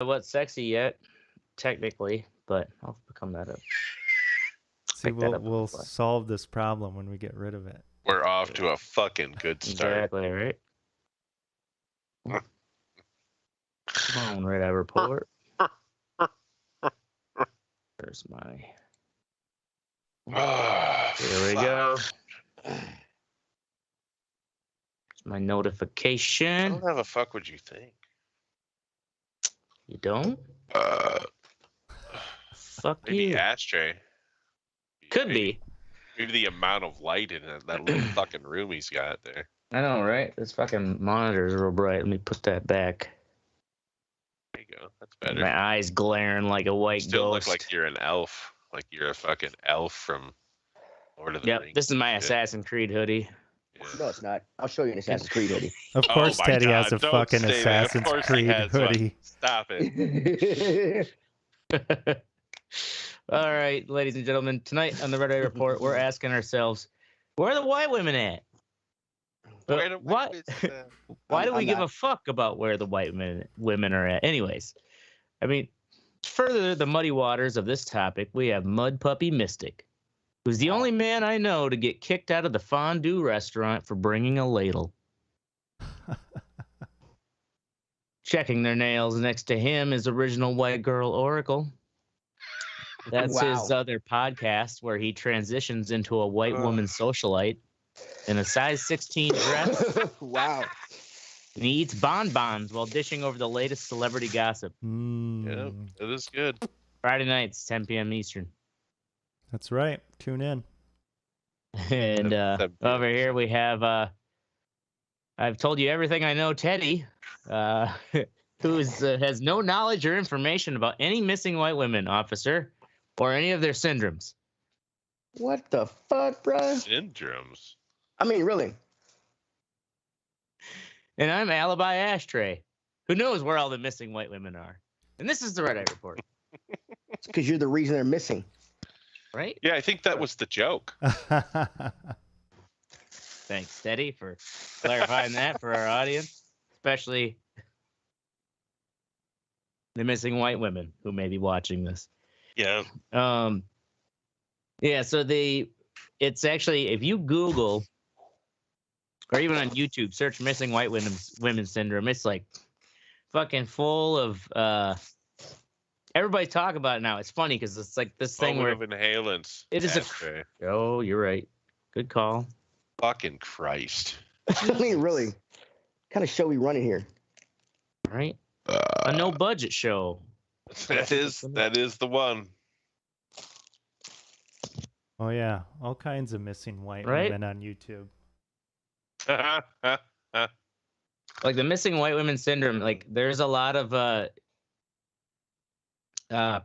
what's sexy yet, technically, but I'll become that up. See, we'll solve this problem when we get rid of it. We're off to a fucking good start. Exactly, right? Come on, RER report. There's my... Here we go. There's my notification. I don't have a fuck what you think. You don't? Fuck maybe you. Ashtray. Could be. Maybe the amount of light in that little fucking room he's got there. I know, right? This fucking monitor is real bright. Let me put that back. There you go. That's better. My eyes glaring like a white Still ghost. look like you're an elf. Like you're a fucking elf from Lord of the Rings. Yep, this is my Assassin's Creed hoodie. Yeah. No, it's not. I'll show you an Assassin's Creed hoodie. Of course, my Teddy God, has a don't fucking say that. Of Assassin's course he Creed has one. hoodie. Stop it. All right, ladies and gentlemen, tonight on the RER Report, we're asking ourselves, where are the white women at? Why do we give a fuck about where the white women are at? Anyways, I mean, to further the muddy waters of this topic, we have Mud Puppy Mistic, who's the only man I know to get kicked out of the fondue restaurant for bringing a ladle. Checking their nails next to him is original white girl Oracle. That's his other podcast where he transitions into a white woman socialite in a size 16 dress. Wow. And he eats bonbons while dishing over the latest celebrity gossip. Yeah, it is good. Friday nights, 10 p.m. Eastern. That's right. Tune in. And over here we have, I've told you everything I know, Teddy, who has no knowledge or information about any missing white women, officer, or any of their syndromes. What the fuck, bro? Syndromes? I mean, really? And I'm Alibi Ashtray, who knows where all the missing white women are. And this is the RER Report. It's because you're the reason they're missing. Right? Yeah, I think that was the joke. Thanks, Teddy, for clarifying that for our audience, especially the missing white women who may be watching this. Yeah. Yeah, so it's actually, if you Google or even on YouTube, search missing white women syndrome, it's like fucking full of everybody talk about it now. It's funny because it's like this thing where inhalants. It is oh, you're right. Good call. Fucking Christ. I mean, really, what kind of show we running here? Right? A no budget show. That is the one. Oh yeah, all kinds of missing white women on YouTube. Like the missing white women syndrome, like there's a lot of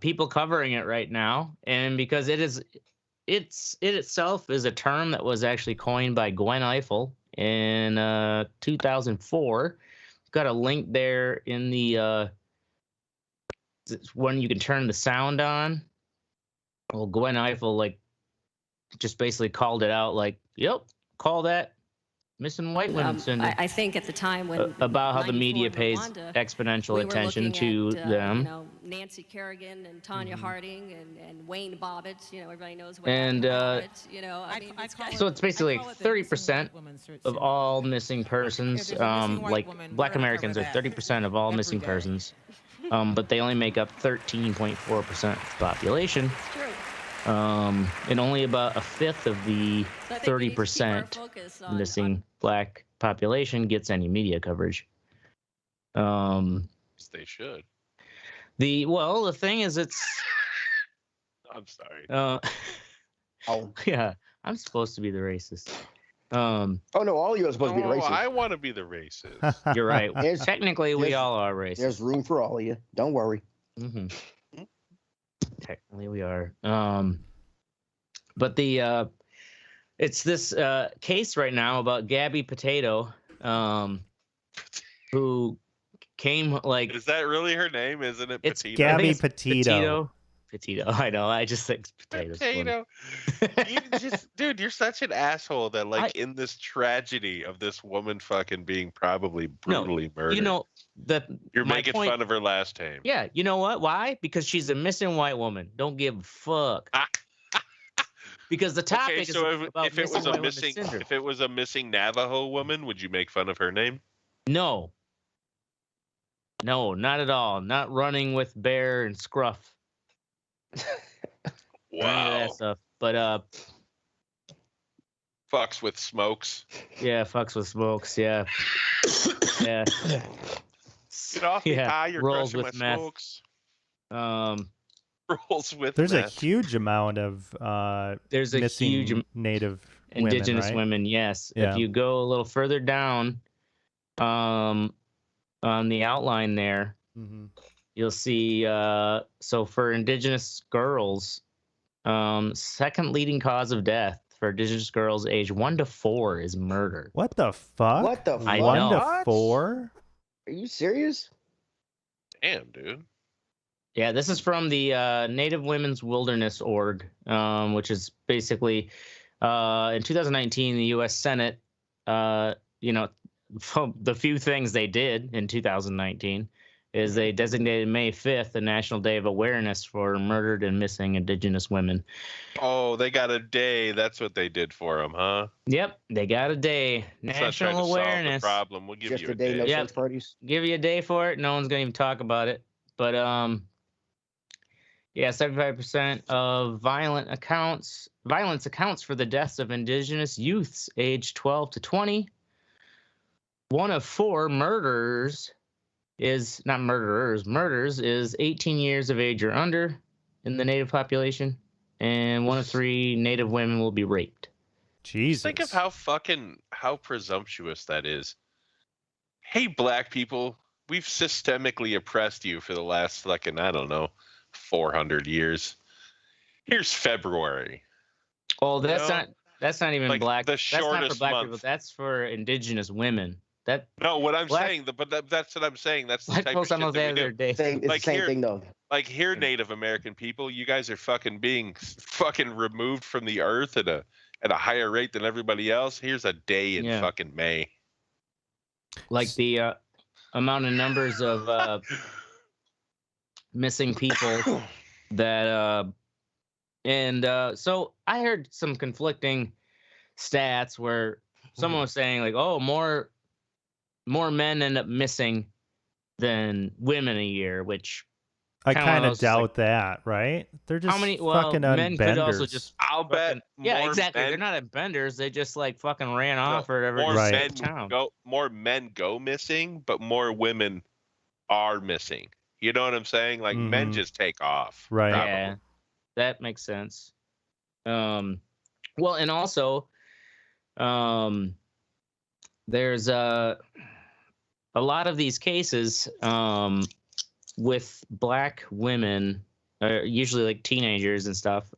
people covering it right now, and because it itself is a term that was actually coined by Gwen Ifill in 2004. Got a link there in the when you can turn the sound on. Well, Gwen Ifill just basically called it out, like, yep, call that missing white women syndrome. I think at the time when about how the media pays exponential attention to them. You know, Nancy Kerrigan and Tanya Harding and Wayne Bobbitt. You know, everybody knows Wayne and Bobbitt. You know, I mean, so it's basically like 30% of all missing persons. Like Black Americans are 30% of all missing persons, but they only make up 13.4% of the population. It's true. And only about a fifth of the 30% missing Black population gets any media coverage. They should. The thing is, I'm sorry. Yeah, I'm supposed to be the racist. Oh no, all of you are supposed to be the racist. I want to be the racist. You're right. Technically, we all are racist. There's room for all of you. Don't worry. Mm-hmm. Technically, we are. But it's this case right now about Gabby Potato, who came like. Is that really her name? Isn't it? It's Petito? Gabby Petito. Potato. I know. I just think potatoes. Potato. You just, dude, you're such an asshole that, like, in this tragedy of this woman fucking being probably brutally murdered. You know, you're making fun of her last name. Yeah. You know what? Why? Because she's a missing white woman. Don't give a fuck. Because the topic is about if it was a missing, if it was a missing Navajo woman, would you make fun of her name? No. No, not at all. Not running with bear and scruff. Wow. That stuff. But fucks with smokes. Yeah, fucks with smokes. Yeah. Yeah. Get off the eye, you're rolls crushing with my meth. smokes. Rolls with There's meth. a huge amount of there's a missing huge Native Indigenous women, right? women, yes. Yeah. If you go a little further down on the outline there, you'll see so for Indigenous girls, second leading cause of death for Indigenous girls aged 1 to 4 is murder. What the fuck? What the fuck? I 1 know. to 4? Are you serious? Damn, dude. Yeah, this is from the Native Women's Wilderness Org, which is basically in 2019, the U.S. Senate, the few things they did in 2019 is they designated May 5th the National Day of Awareness for murdered and missing Indigenous women. Oh, they got a day. That's what they did for them, huh? Yep, they got a day. National awareness. Solve the problem. We'll give Just you a day. No Yep. search parties. Give you a day for it. No one's gonna even talk about it. But 75% of violence accounts for the deaths of Indigenous youths aged 12 to 20. 1 of 4 murders is 18 years of age or under in the Native population, and 1 of 3 Native women will be raped. Jesus. Think of how presumptuous that is. Hey, black people, we've systemically oppressed you for the last fucking, I don't know, 400 years. Here's February. Well, that's not even like black. The that's not for shortest black month. people. That's for Indigenous women. No, what I'm black, saying, that's what I'm saying. That's the black type of folks shit almost that have we their do. day. It's the same thing though. Like here, Native American people, you guys are fucking being fucking removed from the earth at a higher rate than everybody else. Here's a day in fucking May. Like the amount of numbers of missing people that so I heard some conflicting stats where someone was saying like, oh, more men end up missing than women a year, which I kind of doubt that, right? They're just fucking on men benders. could also just I'll bet exactly. Men, they're not at benders. They just like fucking ran off or whatever. More men go missing, but more women are missing. You know what I'm saying? Like men just take off. Right. Probably. Yeah, that makes sense. Well, and also, there's a lot of these cases with black women, usually like teenagers and stuff.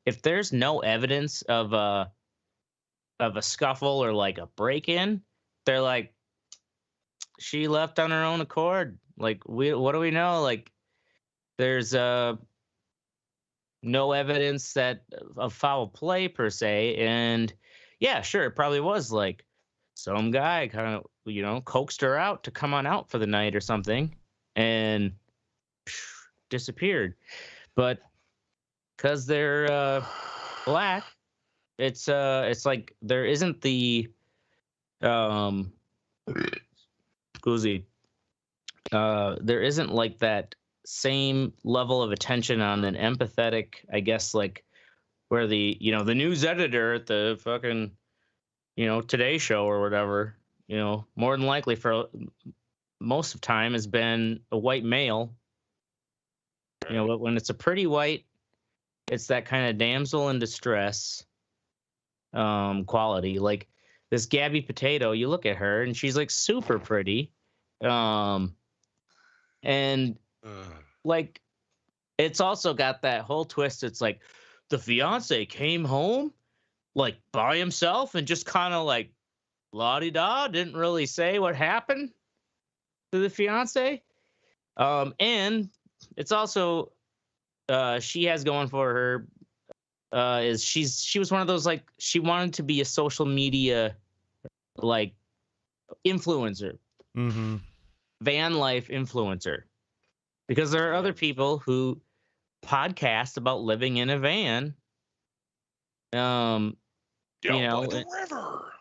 If there's no evidence of a scuffle or like a break-in, they're like, she left on her own accord. Like, what do we know? Like, there's no evidence of foul play per se, and yeah, sure, it probably was like some guy kind of coaxed her out to come on out for the night or something, and disappeared. But because they're black, it's like there isn't the there isn't like that same level of attention on an empathetic, I guess, like where the the news editor at the fucking Today Show or whatever, more than likely for most of the time has been a white male. But when it's a pretty white, it's that kind of damsel in distress quality. Like this Gabby Potato, you look at her and she's like super pretty. And like it's also got that whole twist. It's like the fiance came home like by himself and just kind of like la-di-da, didn't really say what happened to the fiance. And it's also she has going for her is she was one of those, like, she wanted to be a social media like influencer, van life influencer, because there are other people who podcast about living in a van, you know, by the river.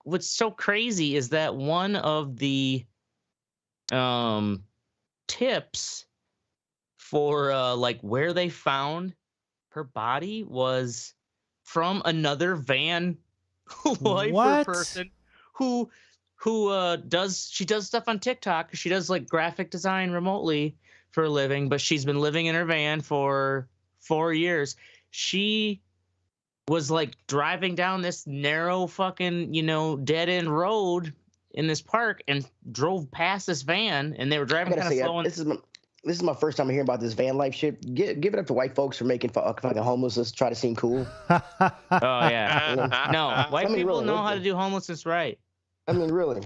what's so crazy is that one of the tips for like where they found her body was from another van lifer person who does stuff on TikTok. She does like graphic design remotely for a living, but she's been living in her van for 4 years. She was like driving down this narrow fucking, dead end road in this park and drove past this van, and they were driving kind of slow. This is my first time hearing about this van life shit. Give it up to white folks for making fucking homelessness try to seem cool. Oh yeah, no, white people really, know how to do homelessness right. I mean, really.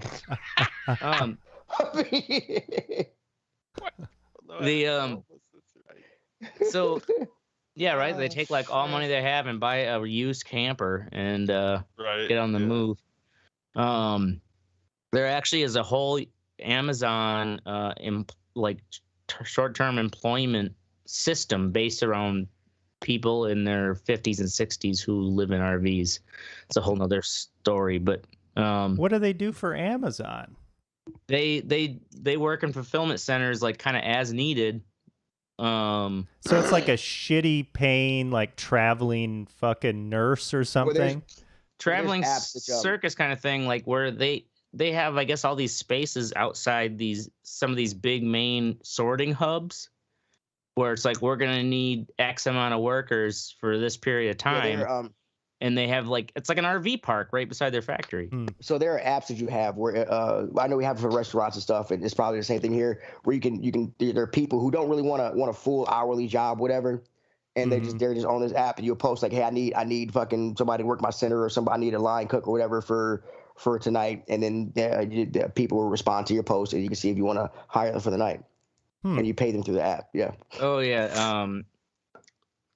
So yeah, right. They take like all money they have and buy a used camper and get on the move. There actually is a whole Amazon short-term employment system based around people in their 50s and 60s who live in RVs. It's a whole nother story, but what do they do for Amazon? They work in fulfillment centers, like kind of as needed. So it's like a shitty paying, like traveling fucking nurse or something. Traveling circus kind of thing, like where they have, I guess, all these spaces outside some of these big main sorting hubs, where it's like, we're gonna need X amount of workers for this period of time. And they have it's like an RV park right beside their factory. So there are apps that you have where I know we have it for restaurants and stuff, and it's probably the same thing here, where you can there are people who don't really want a full hourly job, whatever, and they're just on this app, and you'll post like, hey, I need fucking somebody to work my center, or somebody, I need a line cook or whatever for tonight, and then people will respond to your post, and you can see if you want to hire them for the night, and you pay them through the app. Yeah. Oh yeah.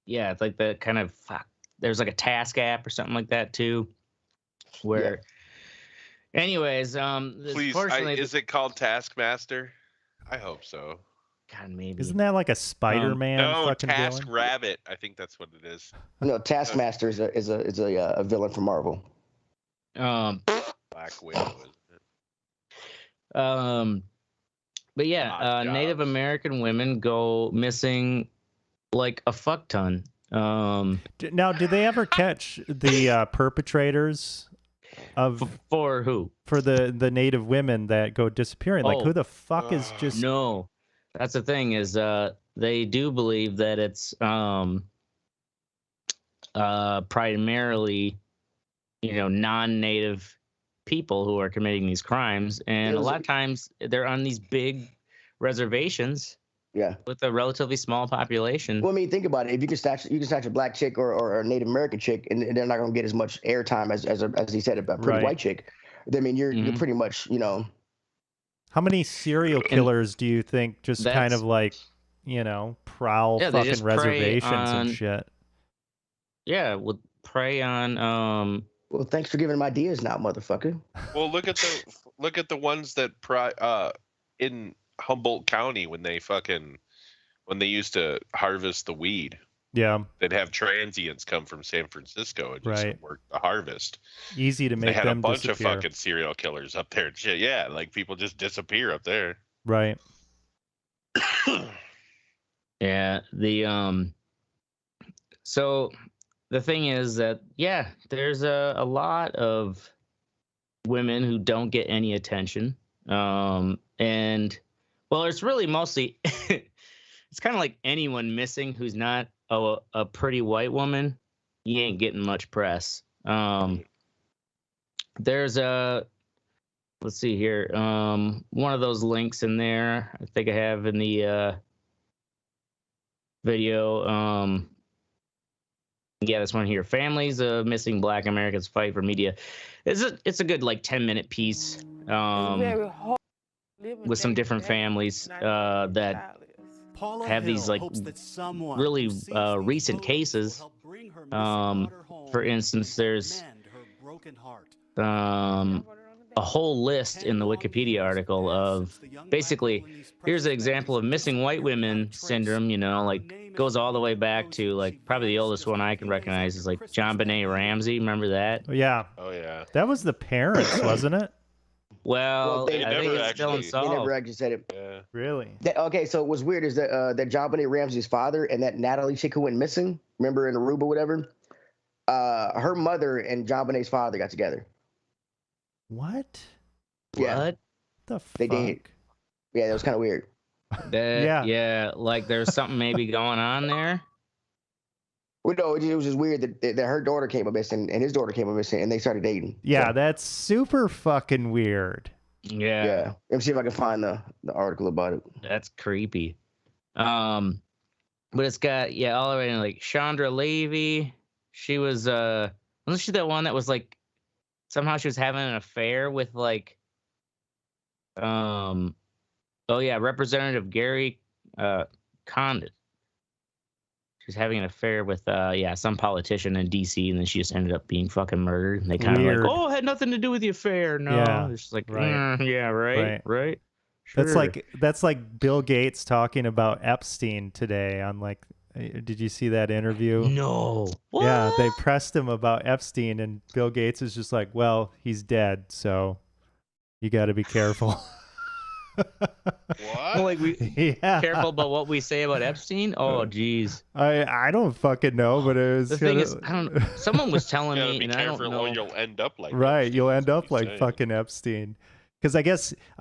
Yeah, it's like the kind of there's like a task app or something like that too, where anyways, please, is it called Taskmaster? I hope so. God, maybe. Isn't that like a Spider-Man? No, Task Rabbit. I think that's what it is. No, Taskmaster is a villain from Marvel. Black Widow, isn't it? But yeah, Native American women go missing like a fuck ton. Now, do they ever catch the perpetrators of for who? For the Native women that go disappearing? Like, who the fuck is just? No, that's the thing is they do believe that it's primarily non-native people who are committing these crimes, and a lot of times they're on these big reservations. Yeah, with a relatively small population. Well, I mean, think about it. If you can snatch a black chick or a Native American chick, and they're not going to get as much airtime as he said, a pretty white chick. I mean, you're pretty much, How many serial killers do you think just kind of like, prowl fucking reservations and shit? Yeah, would prey on. Well, thanks for giving them ideas now, motherfucker. Well, look at the ones that in Humboldt County when they used to harvest the weed. Yeah, they'd have transients come from San Francisco and just work the harvest. Easy to make they had them a bunch disappear. of fucking serial killers up there and shit. Yeah, like people just disappear up there. Right. Yeah, so the thing is that there's a lot of women who don't get any attention, and well, it's really mostly it's kind of like anyone missing who's not a pretty white woman. You ain't getting much press. There's let's see here, one of those links in there I think I have in the video. Yeah, this one here. Families of missing Black Americans fight for media. It's a good like 10-minute piece. With some different families that have these like really recent cases. For instance, there's a whole list in the Wikipedia article of basically, here's an example of missing white women syndrome, you know, like goes all the way back to like probably the oldest one I can recognize is like John Benet Ramsey. Remember that? Yeah. Oh, yeah. That was the parents, wasn't it? Well, they I never think it's actually- still they unsolved. They never actually said it. Yeah. Really? Okay, so what's weird is that that John Benet Ramsey's father and that Natalie chick who went missing, remember in Aruba, whatever, her mother and John Benet's father got together. What? Yeah, What? The fuck? they did. Yeah, that was kind of weird. Yeah, like there's something maybe going on there. Well, no, it was just weird that her daughter came up missing and his daughter came up missing and they started dating. Yeah, So, that's super fucking weird. Yeah, let me see if I can find the article about it. that's creepy. But it's got all the way in like Chandra Levy. She was wasn't she that one that was like somehow she was having an affair with like Representative Gary Condit. She's having an affair with some politician in DC, and then she just ended up being fucking murdered. And they kind of like, oh, it had nothing to do with the affair. No, Yeah, it's just like, right. right. Sure. That's like Bill Gates talking about Epstein today on like. Did you see that interview? No. What? Yeah, they pressed him about Epstein, and Bill Gates is just like, well, he's dead, so you got to be careful. What? Like careful about what we say about Epstein. Oh, geez. I don't fucking know, but it was The thing is, I don't. Someone was telling me, Be and I don't careful know. or you'll end up like right. Epstein, You'll end up what like he's fucking Epstein, because I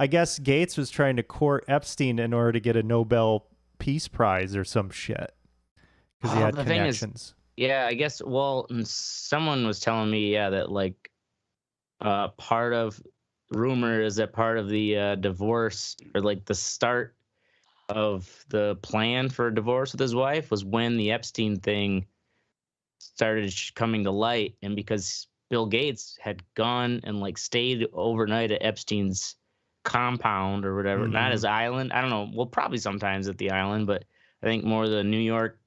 guess Gates was trying to court Epstein in order to get a Nobel Peace Prize or some shit because he had the connections. Thing is, I guess. Well, someone was telling me, that like, part of rumor is that part of the divorce or like the start of the plan for a divorce with his wife was when the Epstein thing started coming to light, and because Bill Gates had gone and like stayed overnight at Epstein's compound or whatever, not his island. I don't know. Well, probably sometimes at the island, but I think more the New York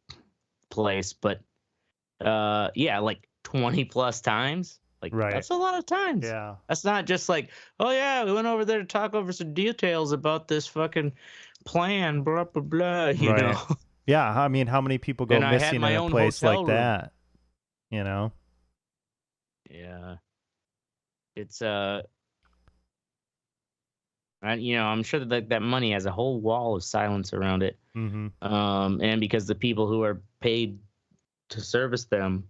place. But like 20 plus times. Like, that's a lot of times. Yeah. That's not just like, oh, yeah, we went over there to talk over some details about this fucking plan, blah, blah, blah, you know? Yeah, I mean, how many people go missing in a place like that? You know? Yeah. It's, I'm sure that that money has a whole wall of silence around it. Mm-hmm. And because the people who are paid to service them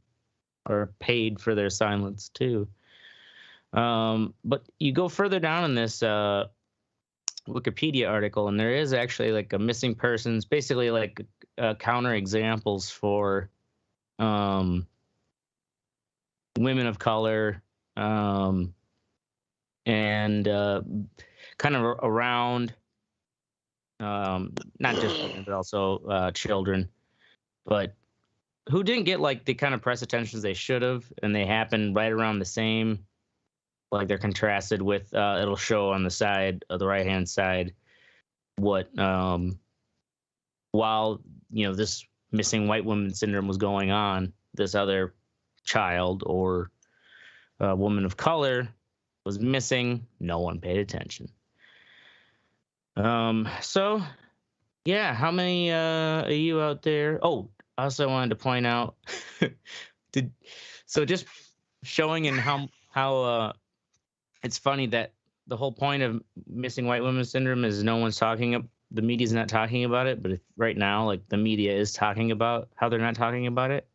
are paid for their silence too. But you go further down in this Wikipedia article, and there is actually like a missing persons, basically like counter examples for women of color, and kind of around not just women, but also children, but who didn't get like the kind of press attentions they should have, and they happen right around the same. Like they're contrasted with it'll show on the side of the right hand side what while this missing white woman syndrome was going on, this other child or woman of color was missing. No one paid attention. So yeah, how many are you out there? Oh, I also wanted to point out, so just showing in how it's funny that the whole point of missing white women syndrome is no one's talking. The media's not talking about it, but if right now, like the media is talking about how they're not talking about it.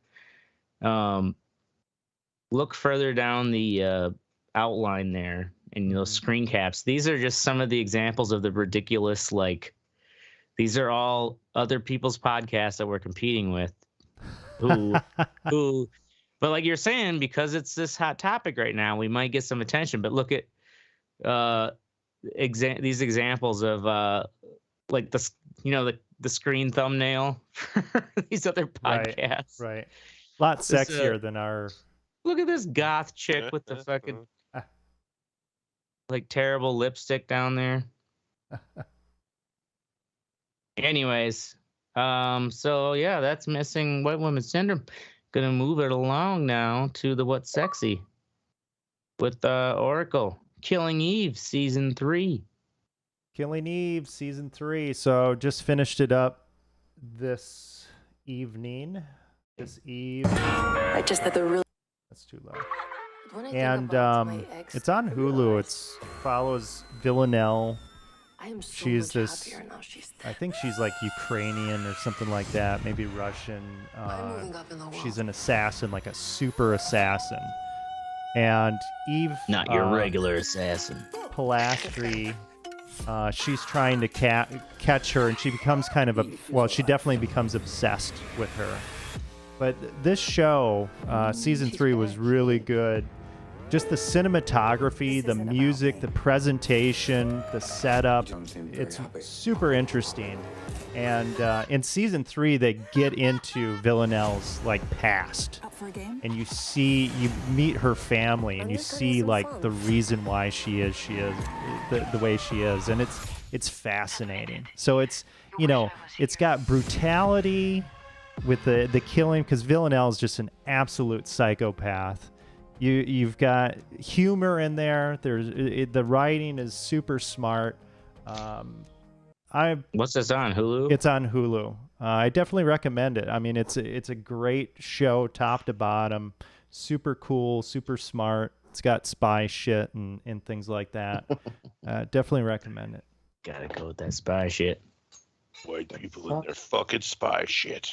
Look further down the outline there, and those screen caps. These are just some of the examples of the ridiculous, like. These are all other people's podcasts that we're competing with, but like you're saying, because it's this hot topic right now, we might get some attention. But look at these examples of like the screen thumbnail for these other podcasts. Right. A lot sexier than our. Look at this goth chick with the fucking like terrible lipstick down there. Anyways, So yeah, that's missing white woman syndrome. Gonna move it along now to the What's Sexy with Oracle Killing Eve season 3. Killing Eve season 3. So just finished it up this evening. This eve. I just had the really. That's too loud. And it's on Hulu. It follows Villanelle. She's this. I think she's like Ukrainian or something like that. Maybe Russian. She's an assassin, like a super assassin. And Eve. Not your regular assassin. Pilastri. She's trying to catch her, and she becomes kind of she definitely becomes obsessed with her. But this show, season 3, was really good. Just the cinematography, the music, the presentation, the setup. It's super interesting. And in season 3, they get into Villanelle's past. And you meet her family, and you see the reason why she is the way she is. And it's fascinating. So it's got brutality with the killing, because Villanelle is just an absolute psychopath. You've got humor in there. The writing is super smart. What's this on Hulu? It's on Hulu. I definitely recommend it. I mean, it's a great show, top to bottom. Super cool, super smart. It's got spy shit and things like that. Definitely recommend it. Gotta go with that spy shit. White people and their fucking spy shit.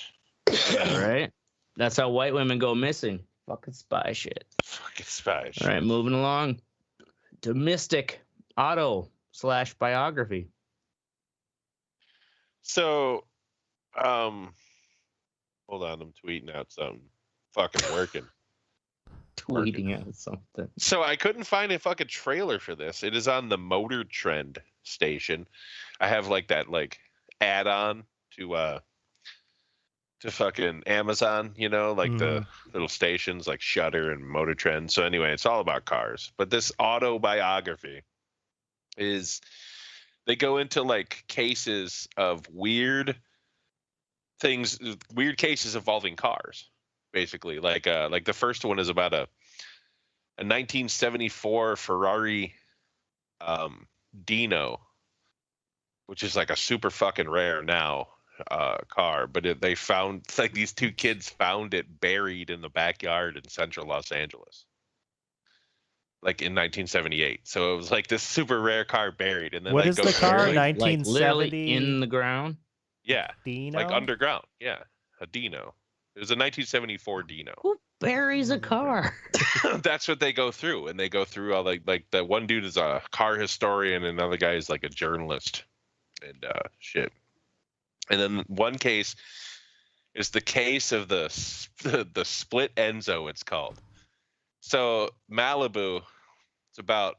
Right? That's how white women go missing. Fucking spy shit. Fucking spy shit. All right, moving along to Mistic auto/biography. So, hold on, I'm tweeting out something. Fucking working. Tweeting out something. So I couldn't find a fucking trailer for this. It is on the Motor Trend station. I have that add-on to fucking Amazon, the little stations like Shudder and Motor Trend. So anyway, it's all about cars. But this autobiography is, they go into cases of weird cases involving cars, basically. Like the first one is about a 1974 Ferrari Dino, which is a super fucking rare now car, but they found these two kids found it buried in the backyard in central Los Angeles, in 1978. So it was this super rare car buried, and then what is the car? 1970 literally in the ground. Yeah, Dino? Underground. Yeah, a Dino. It was a 1974 Dino. Who buries a car? That's what they go through, and they go through all the one dude is a car historian, and another guy is a journalist and shit. And then one case is the case of the split Enzo, it's called. So Malibu, it's about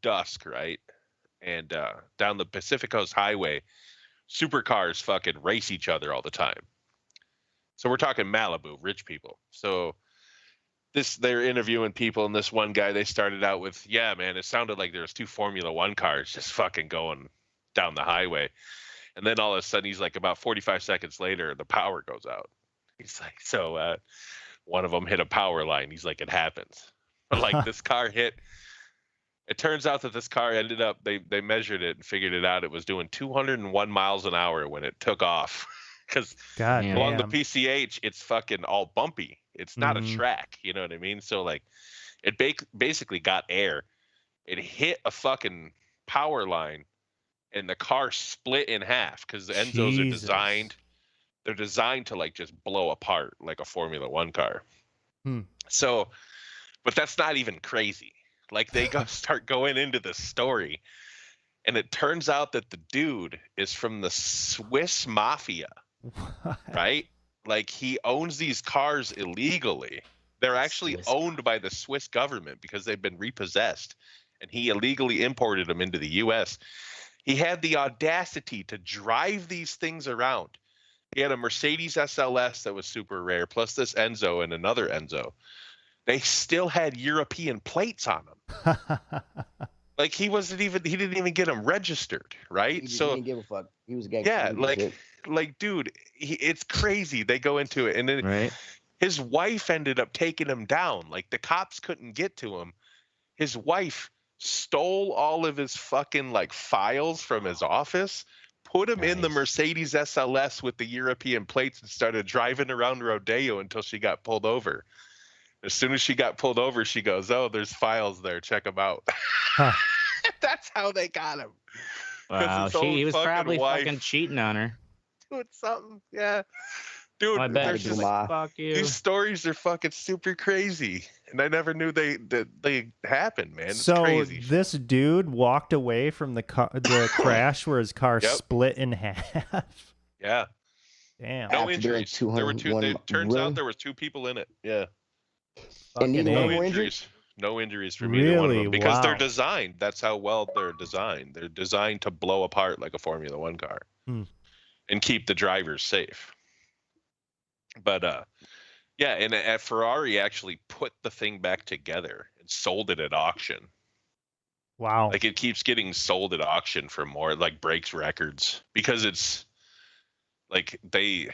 dusk, right? And down the Pacific Coast Highway, supercars fucking race each other all the time. So we're talking Malibu, rich people. So they're interviewing people, and this one guy, they started out with, yeah, man, it sounded like there was 2 Formula One cars just fucking going down the highway. And then all of a sudden, he's about 45 seconds later, the power goes out. He's one of them hit a power line. He's it happens. But this car hit. It turns out that this car ended up, they measured it and figured it out. It was doing 201 miles an hour when it took off. Because along the PCH, it's fucking all bumpy. It's not a track. You know what I mean? So it basically got air. It hit a fucking power line. And the car split in half because the Enzos are designed. They're designed to just blow apart like a Formula One car. So, but that's not even crazy. They start going into the story, and it turns out that the dude is from the Swiss mafia, right? He owns these cars illegally. They're actually owned by the Swiss government because they've been repossessed, and he illegally imported them into the U.S. He had the audacity to drive these things around. He had a Mercedes SLS that was super rare, plus this Enzo and another Enzo. They still had European plates on them. he didn't even get them registered, right? He didn't give a fuck. He was a gangster. Yeah, like, dude, it's crazy. They go into it, and then Right. his wife ended up taking him down. Like, the cops couldn't get to him. His wife stole all of his fucking like files from his office, put him in the Nice. Mercedes SLS with the European plates, and started driving around Rodeo until she got pulled over. As soon as she got pulled over, she goes, "Oh, there's files there. Check them out." Huh. That's how they got him. 'Cause Wow. his own He was fucking probably wife fucking cheating on her. doing something. Yeah, dude. I bet. There's She's just, like, fuck you. these stories are fucking super crazy, and I never knew that they happened, man. It's So crazy. this dude walked away from the crash where his car Yep. split in half. Yeah. Damn. No After doing injuries. There were two. 201 It turns really? out there was 2 people in it. Yeah. And neither Fucking one A. were injured? Injuries. No injuries from either one of Really? them because they're Wow. designed. That's how well they're designed. They're designed to blow apart like a Formula One car Hmm. and keep the drivers safe. But yeah, and Ferrari actually put the thing back together and sold it at auction. Wow. Like, it keeps getting sold at auction for more, like breaks records, because it's like the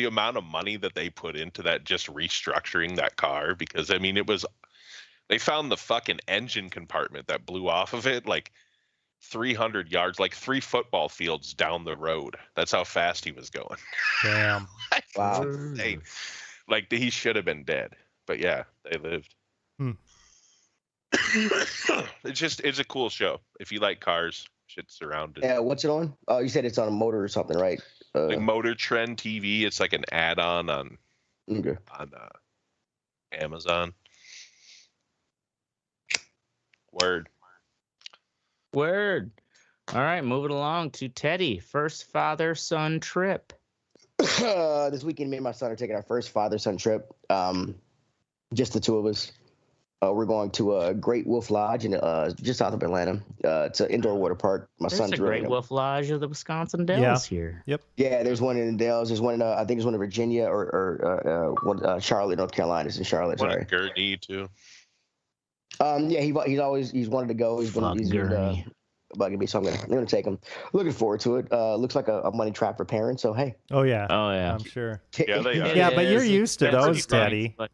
amount of money that they put into that, just restructuring that car, because I mean, they found the fucking engine compartment that blew off of it like 300 yards, like 3 football fields down the road. That's how fast he was going. Damn. Wow. It's insane. Like, he should have been dead, but yeah, they lived. Hmm. It's a cool show. If you like cars, shit's surrounded. Yeah, what's it on? Oh, you said it's on a motor or something, right? Like Motor Trend TV. It's like an add-on on Okay. Amazon. Word. All right, moving along to Teddy. First father-son trip. This weekend, me and my son are taking our first father-son trip. Just the two of us. We're going to Great Wolf Lodge in just south of Atlanta. It's an indoor water park. My There's son's a Great really Wolf Lodge of the Wisconsin Dells here. Yep. Yeah, there's one in the Dells. There's one in I think there's one in Virginia or one Charlotte, North Carolina. It's in Charlotte. What a Sorry. Gurney too. Yeah, he's wanted to go. He's been bugging me, so I'm gonna take him. Looking forward to it. Looks like a money trap for parents. So hey. Oh yeah. Oh yeah. I'm sure. Yeah, they are. It Yeah, but you're is. used to It's pretty those, funny, Teddy. but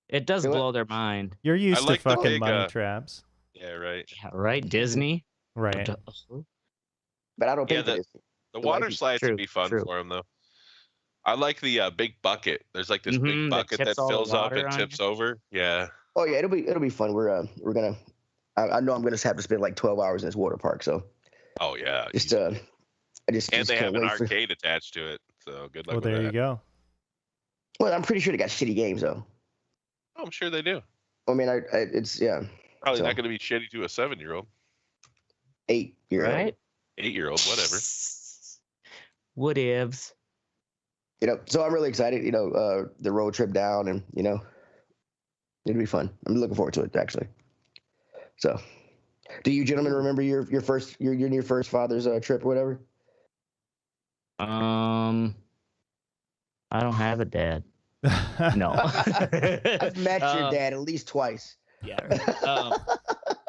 it does Do it. blow their mind. You're used like to the fucking big, money traps. Yeah, right. Yeah, right? Disney. Right. But I don't Yeah, think the The water wifey- slides True, would be fun true. for him though. I like the big bucket. There's like this big Mhm, that bucket that tips all the fills up water and on tips over. Yeah. Oh yeah, it'll be fun. We're gonna. I know I'm gonna have to spend like 12 hours in this water park. So Oh yeah. just easy. I just And just they can't have an wait for. arcade attached to it. So good luck Well, with there that. you go. Well, I'm pretty sure they got shitty games though. Oh, I'm sure they do. I mean, it's yeah, Probably So- not going to be shitty to a 7-year-old, 8-year-old. Right? 8-year-old, whatever. Whatevs. So I'm really excited. The road trip down, and it'll be fun. I'm looking forward to it actually. So, do you gentlemen remember your first father's trip or whatever? I don't have a dad. No. I've met your Um, dad at least twice. Yeah. Um,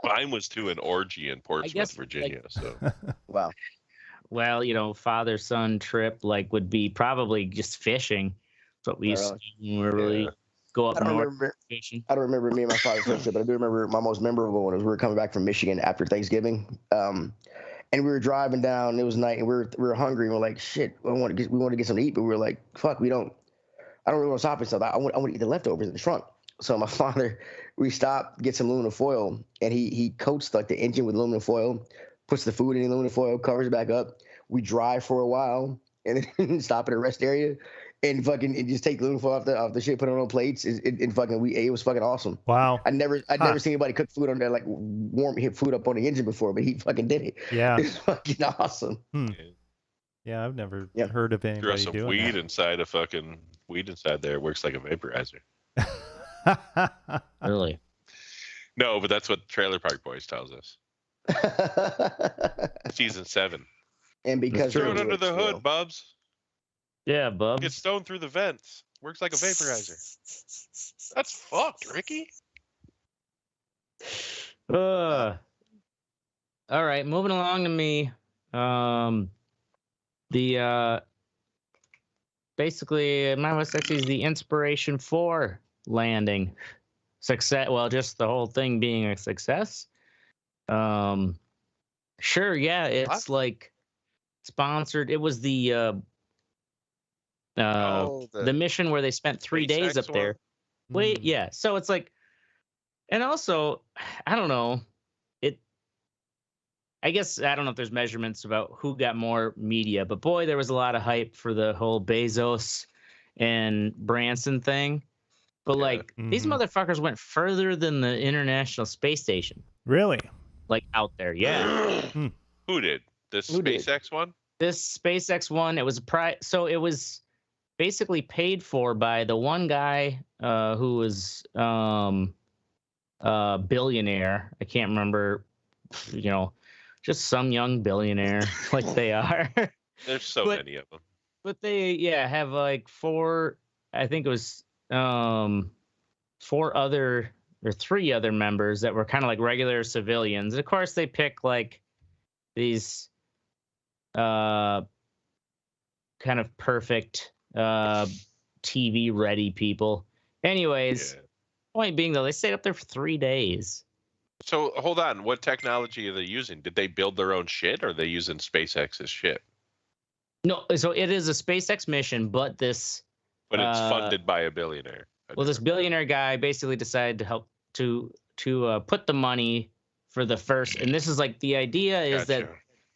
Mine was to an orgy in Portsmouth, guess, Virginia. So Wow. well, father-son trip would be probably just fishing. That's what we used to do when we really Yeah. go I up don't north remember. fishing. I don't remember me and my father's first trip, but I do remember my most memorable one was we were coming back from Michigan after Thanksgiving, and we were driving down. It was night, and we were hungry. And we're like, shit, we want to get something to eat, but we were like, fuck, I don't really want to stop and stuff. I want to eat the leftovers in the trunk. So my father, we stopped, get some aluminum foil, and he coats like the engine with aluminum foil, puts the food in the aluminum foil, covers it back up. We drive for a while, and then stop at a rest area, and just take the aluminum foil off the shit, put it on plates, and fucking we ate. It was fucking awesome. Wow. I'd never seen anybody cook food on there, like warm food up on the engine before, but he fucking did it. Yeah. It's fucking awesome. Yeah, I've never Yeah. heard of throw anybody some doing weed inside there. It works like a vaporizer. that. Really? No, but that's what Trailer Park Boys tells us. Season 7. And because Throw they're it under rich, the you know. hood, Bubs. Yeah, bub. Get stoned through the vents. Works like a vaporizer. That's fucked, Ricky. All right, moving along to me. The basically, My West Sexy is the inspiration for landing success. Well, just the whole thing being a success. Sure, yeah, it's like sponsored. It was the mission where they spent 3 days up there. Wait, yeah. So it's like, and also, I don't know. I guess I don't know if there's measurements about who got more media, but boy, there was a lot of hype for the whole Bezos and Branson thing. But like these motherfuckers went further than the International Space Station. Really? Like out there, yeah. Who did? This SpaceX one? This SpaceX one, it was so it was basically paid for by the one guy who was a billionaire. I can't remember, just some young billionaire like they are. There's so many of them. But they have like I think it was 3 other members that were kind of like regular civilians. And of course they pick like these kind of perfect TV ready people. Anyways, point being though, they stayed up there for 3 days. So hold on, what technology are they using? Did they build their own shit, or are they using SpaceX's shit? No, so it is a SpaceX mission, but it's funded by a billionaire. Well, this billionaire guy basically decided to help to put the money for the first, and this is like the idea is that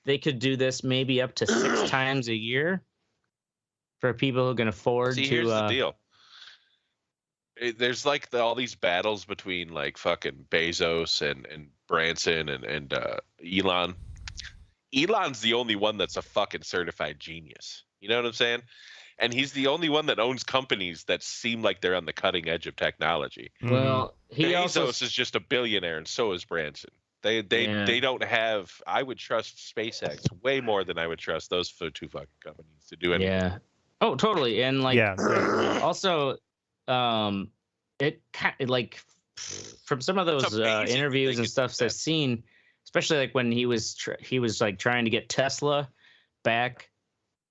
they could do this maybe up to 6 times a year for people who can afford to. Here's the deal. There's like all these battles between like fucking Bezos and Branson and Elon. Elon's the only one that's a fucking certified genius. You know what I'm saying? And he's the only one that owns companies that seem like they're on the cutting edge of technology. Well, Bezos is just a billionaire, and so is Branson. They don't have. I would trust SpaceX way more than I would trust those 2 fucking companies to do anything. Yeah. Oh, totally. And like, also, it like from some of those interviews and stuff I've seen, especially like when he was like trying to get Tesla back,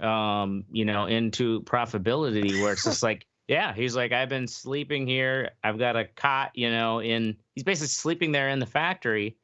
into profitability, where it's just like, yeah, he's like, I've been sleeping here. I've got a cot, he's basically sleeping there in the factory,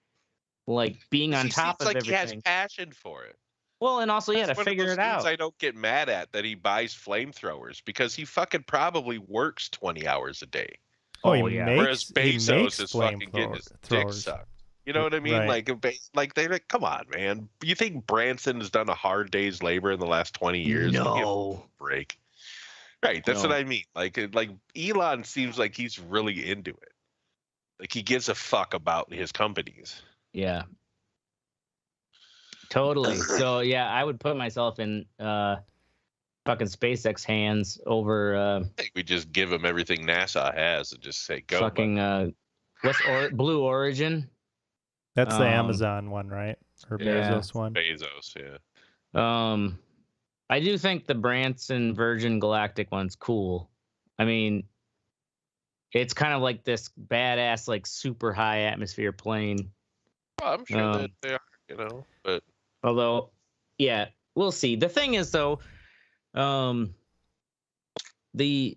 like being on top of everything. He has passion for it. Well, and also, to figure it out. I don't get mad at that he buys flamethrowers, because he fucking probably works 20 hours a day. Oh, yeah. Whereas Bezos is fucking getting his dick sucked. You know what I mean? Right. Like they're like, come on, man. You think Branson has done a hard day's labor in the last 20 years? No. Break. Right. That's what I mean. Like Elon seems like he's really into it. Like he gives a fuck about his companies. Yeah. Totally. So yeah, I would put myself in fucking SpaceX hands over. I think we just give him everything NASA has and just say go. Fucking Blue Origin. That's the Amazon one, right? Or Bezos one. Bezos, yeah. I do think the Branson Virgin Galactic one's cool. I mean, it's kind of like this badass, like super high atmosphere plane. Well, I'm sure that they are, but. Although, yeah, we'll see. The thing is, though, the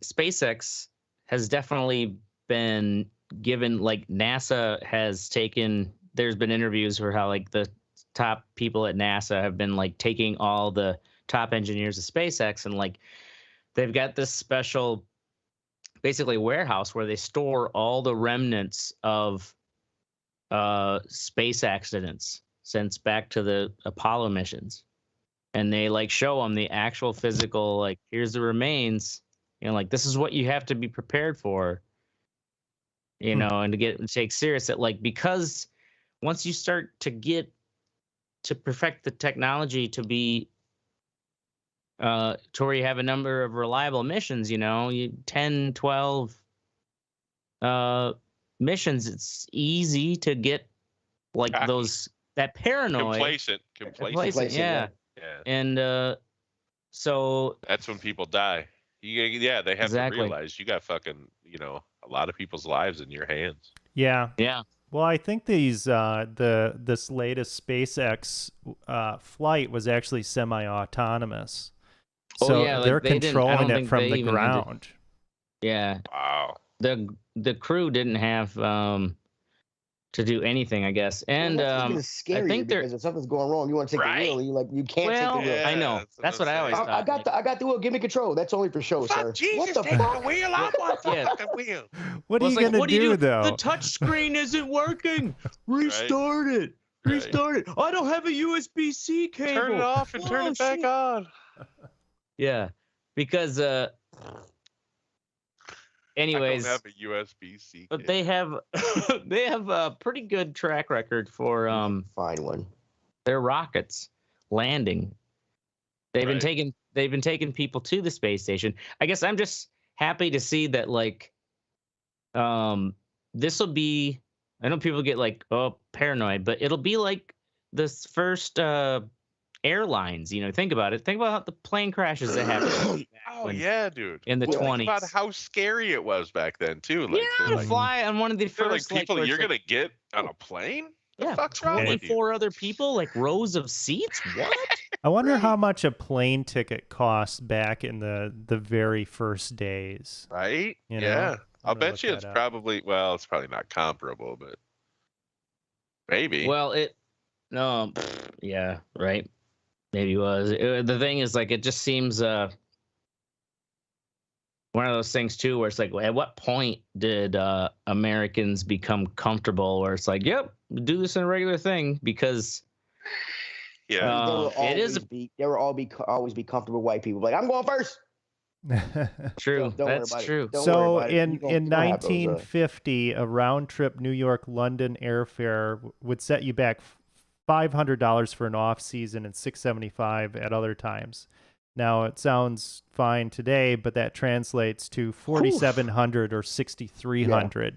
SpaceX has definitely been given, like NASA has taken, there's been interviews for how like the top people at NASA have been like taking all the top engineers of SpaceX, and like they've got this special basically warehouse where they store all the remnants of space accidents since back to the Apollo missions, and they like show them the actual physical, like, here's the remains, like this is what you have to be prepared for, and to take serious that, like, because once you start to get to perfect the technology to be to where you have a number of reliable missions, 10, 12 missions, it's easy to get like that paranoid, complacent, yeah. And so that's when people die. They have to realize you got fucking, a lot of people's lives in your hands. Yeah. Well, I think this latest SpaceX flight was actually semi-autonomous. So yeah, they're like they didn't. I controlling don't it think from they the even had to. ground. Yeah, Wow. the crew didn't have to do anything, I guess. And that's even I scarier think they're because if something's going wrong, you want to take the wheel. You can't take the well. wheel. Yeah, I know. That's what I always saying. thought. I got the wheel. Give me control. That's only for show, sir. Fuck Jesus, What the take fuck? the wheel. I want the Yeah. fucking wheel. What are Well, you it's like, gonna what do you do though? The touch screen isn't working. Restart it. Right. Restart it. I don't have a USB-C cable. Turn it off and turn it back shit. on. Yeah, because anyways, I don't have a USB-C. but they have they have a pretty good track record for Find one. their rockets landing. They've been taking people to the space station. I guess I'm just happy to see that like this will be, I know people get like paranoid, but it'll be like this first airlines, think about it. Think about the plane crashes that happened. Yeah, dude. In the 20s. Think about how scary it was back then too. Like, to fly on one of the first like people where you're it's gonna get on a plane? Yeah, The fuck's wrong with you? 24 other people, like rows of seats. What? I wonder how much a plane ticket cost back in the very first days. Right? You know? Yeah. I'll gonna bet you look it's that up. probably it's probably not comparable, but maybe. Well, yeah, right. Maybe it was. The thing is, like, it just seems one of those things too, where it's like, at what point did Americans become comfortable? Where it's like, yep, do this in a regular thing because yeah. There will always be comfortable white people. Like, I'm going first. True. Don't worry That's about it. true. Don't So worry about it. in You're gonna have those, 1950, a round trip New York London airfare would set you back $500 for an off season and $675 at other times. Now it sounds fine today, but that translates to $4,700 or $6,300.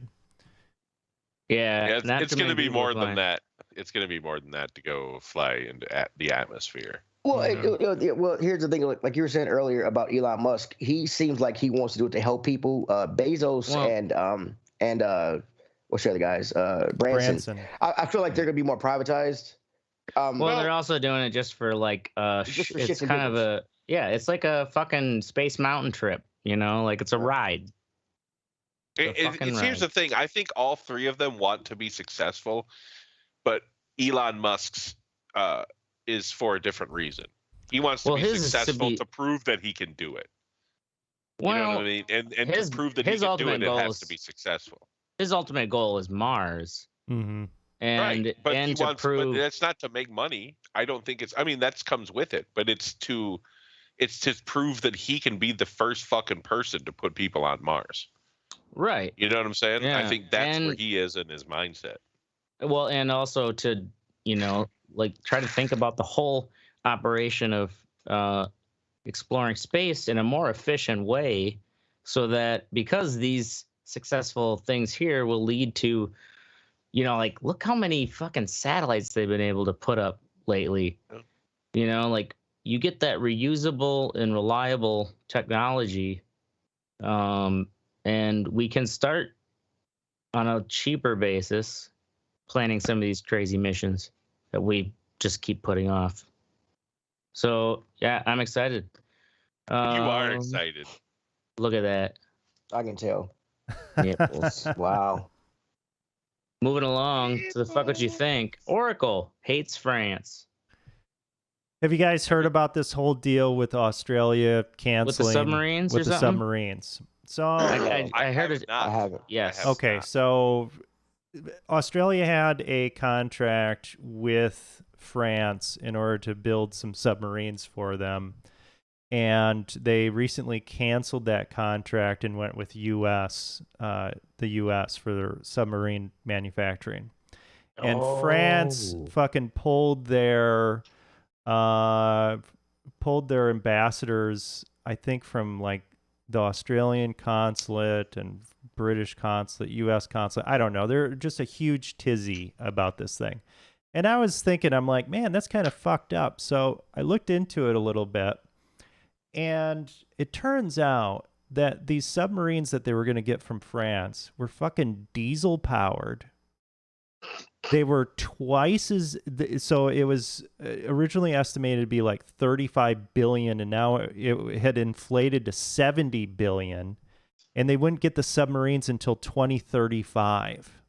Yeah, it's going to be more than that. It's going to be more than that to go fly into the atmosphere. Well, well, here's the thing. Like you were saying earlier about Elon Musk, he seems like he wants to do it to help people. Bezos and what's the other guys? Branson. I feel like they're gonna be more privatized. Well, they're also doing it just for like it's kind of it's like a fucking Space Mountain trip, like it's a ride. Here's the thing. I think all three of them want to be successful, but Elon Musk's is for a different reason. He wants to be successful to prove that he can do it. Well, you know what I mean? And to prove that he can do it, it has to be successful. His ultimate goal is Mars. Mm-hmm. And but and to prove, but that's not to make money. I don't think it's. I mean, that comes with it, but it's to prove that he can be the first fucking person to put people on Mars. Right. You know what I'm saying? Yeah. I think that's where he is in his mindset. Well, and also to like try to think about the whole operation of exploring space in a more efficient way, so that because these successful things here will lead to, like, look how many fucking satellites they've been able to put up lately. Like, you get that reusable and reliable technology, and we can start on a cheaper basis planning some of these crazy missions that we just keep putting off. So yeah, I'm excited. You are excited. Look at that. I can tell. Nipples. Wow. Moving along to the fuck what you think. Oracle hates France. Have you guys heard about this whole deal with Australia canceling with the submarines? With the submarines. So I heard it. I haven't. Yes. Okay, so Australia had a contract with France in order to build some submarines for them, and they recently canceled that contract and went with the U.S. for their submarine manufacturing. And France fucking pulled their ambassadors, I think, from like the Australian consulate and British consulate, U.S. consulate. I don't know. They're just a huge tizzy about this thing. And I was thinking, I'm like, man, that's kind of fucked up. So I looked into it a little bit, and it turns out that these submarines that they were going to get from France were fucking diesel powered. They were twice as so it was originally estimated to be like 35 billion, and now it had inflated to 70 billion, and they wouldn't get the submarines until 2035.